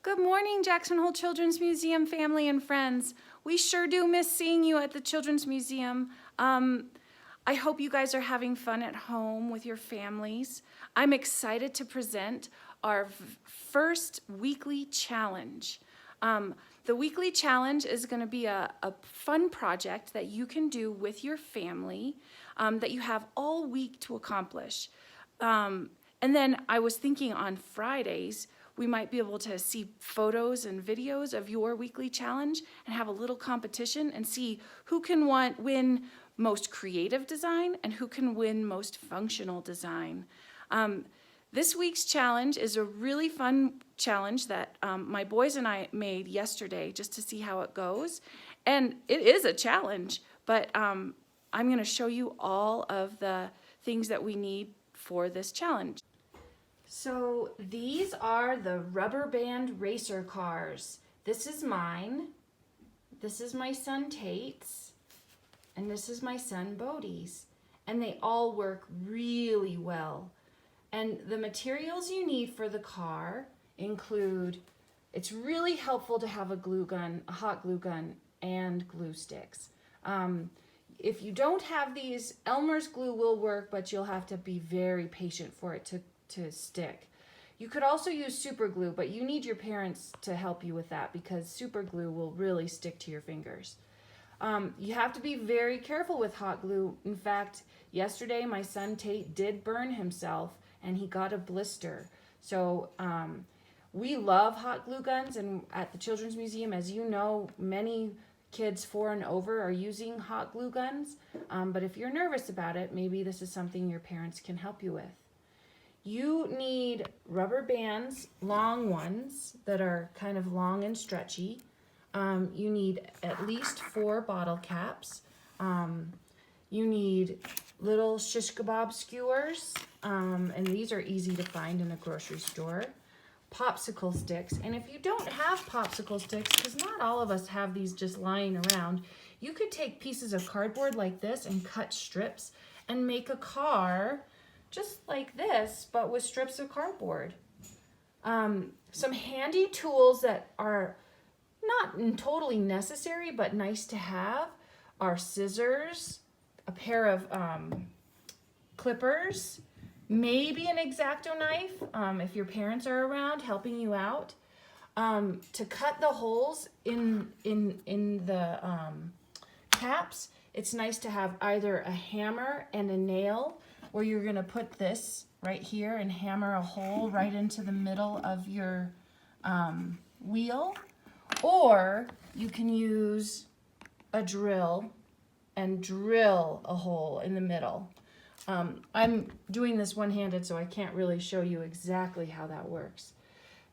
Good morning, Jackson Hole Children's Museum family and friends. We sure do miss seeing you at the Children's Museum. I hope you guys are having fun at home with your families. I'm excited to present our first weekly challenge. The weekly challenge is going to be a fun project that you can do with your family that you have all week to accomplish. And then I was thinking on Fridays, we might be able to see photos and videos of your weekly challenge and have a little competition and see who can win most creative design and who can win most functional design. This week's challenge is a really fun challenge that my boys and I made yesterday just to see how it goes. And it is a challenge, but I'm going to show you all of the things that we need for this challenge. So these are the Rubberband Racer cars. This is mine, this is my son Tate's, and this is my son Bodie's. And they all work really well. And the materials you need for the car include, it's really helpful to have a glue gun, a hot glue gun, and glue sticks. If you don't have these, Elmer's glue will work, but you'll have to be very patient for it to stick. You could also use super glue, but you need your parents to help you with that because super glue will really stick to your fingers. You have to be very careful with hot glue. In fact, yesterday my son Tate did burn himself and he got a blister. So we love hot glue guns, and at the Children's Museum, as you know, many kids 4 and over are using hot glue guns. But if you're nervous about it, maybe this is something your parents can help you with. You need rubber bands, long ones that are kind of long and stretchy. You need at least 4 bottle caps. You need little shish kebab skewers, and these are easy to find in a grocery store. Popsicle sticks, and if you don't have popsicle sticks, because not all of us have these just lying around, you could take pieces of cardboard like this and cut strips and make a car just like this, but with strips of cardboard. Some handy tools that are not totally necessary, but nice to have are scissors, a pair of clippers, maybe an X-Acto knife if your parents are around helping you out. To cut the holes in the caps, it's nice to have either a hammer and a nail, where you're going to put this right here and hammer a hole right into the middle of your wheel. Or you can use a drill and drill a hole in the middle. I'm doing this one-handed, so I can't really show you exactly how that works.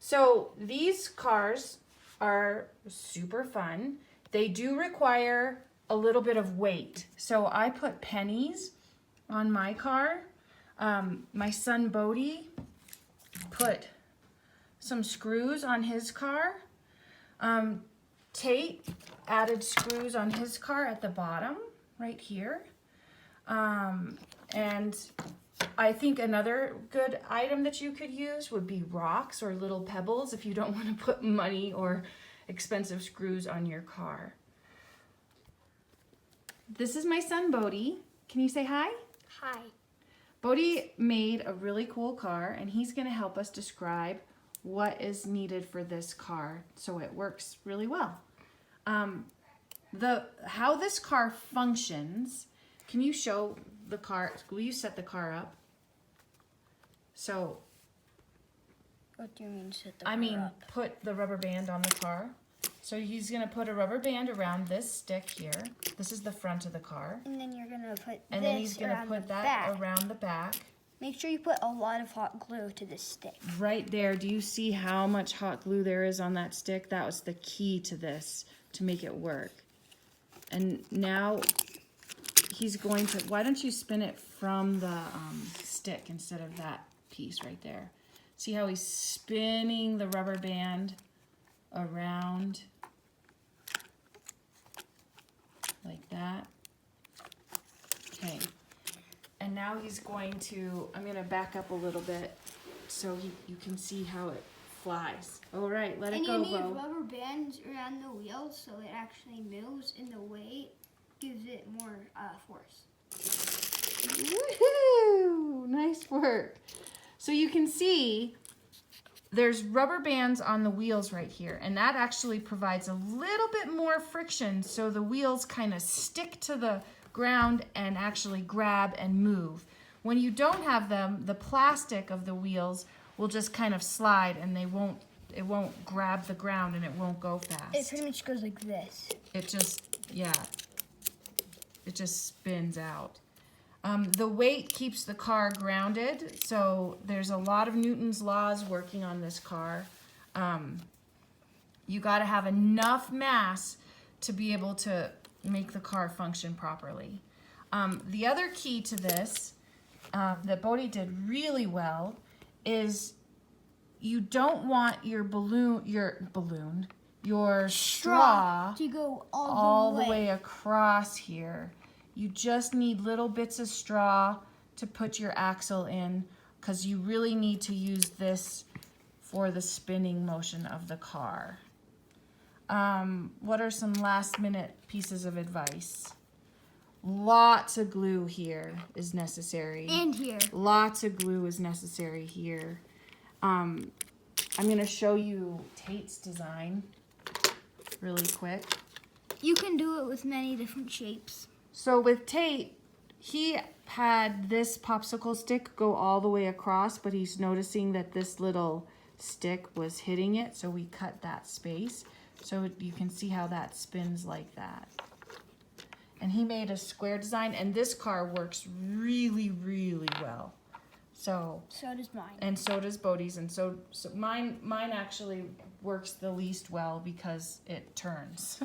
So these cars are super fun. They do require a little bit of weight. So I put pennies on my car. My son Bodie put some screws on his car. Tate added screws on his car at the bottom, right here. And I think another good item that you could use would be rocks or little pebbles if you don't want to put money or expensive screws on your car. This is my son Bodie. Can you say hi? Hi. Bodie made a really cool car, and he's going to help us describe what is needed for this car so it works really well. How this car functions, can you show the car? Will you set the car up? So, What do you mean set the car up? Put the rubber band on the car. So he's going to put a rubber band around this stick here. This is the front of the car. And then you're going to put And then he's going to put that around the back. Make sure you put a lot of hot glue to this stick. Right there. Do you see how much hot glue there is on that stick? That was the key to this, to make it work. And now he's going to, why don't you spin it from the stick instead of that piece right there? See how he's spinning the rubber band around like that. Okay, and now he's going to, I'm going to back up a little bit so you can see how it flies. All right, let it And go, you need Bo. rubber bands around the wheels so it actually moves, and the weight gives it more force. Woohoo! Nice work. So you can see there's rubber bands on the wheels right here, and that actually provides a little bit more friction so the wheels kind of stick to the ground and actually grab and move. When you don't have them, the plastic of the wheels will just kind of slide and it won't grab the ground and it won't go fast. It pretty much goes like this. It just spins out. The weight keeps the car grounded, so there's a lot of Newton's laws working on this car. You got to have enough mass to be able to make the car function properly. The other key to this that Bodhi did really well is you don't want your straw to go all the way across here. You just need little bits of straw to put your axle in because you really need to use this for the spinning motion of the car. What are some last minute pieces of advice? Lots of glue here is necessary. And here. Lots of glue is necessary here. I'm going to show you Tate's design really quick. You can do it with many different shapes. So with Tate, he had this popsicle stick go all the way across, but he's noticing that this little stick was hitting it, so we cut that space. So you can see how that spins like that. And he made a square design, and this car works really, really well. So does mine. And so does Bodhi's, and so mine actually works the least well because it turns.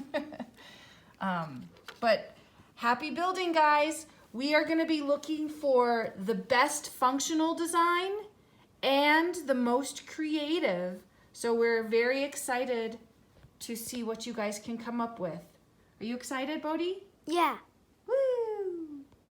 But happy building, guys. We are going to be looking for the best functional design and the most creative. So we're very excited to see what you guys can come up with. Are you excited, Bodhi? Yeah.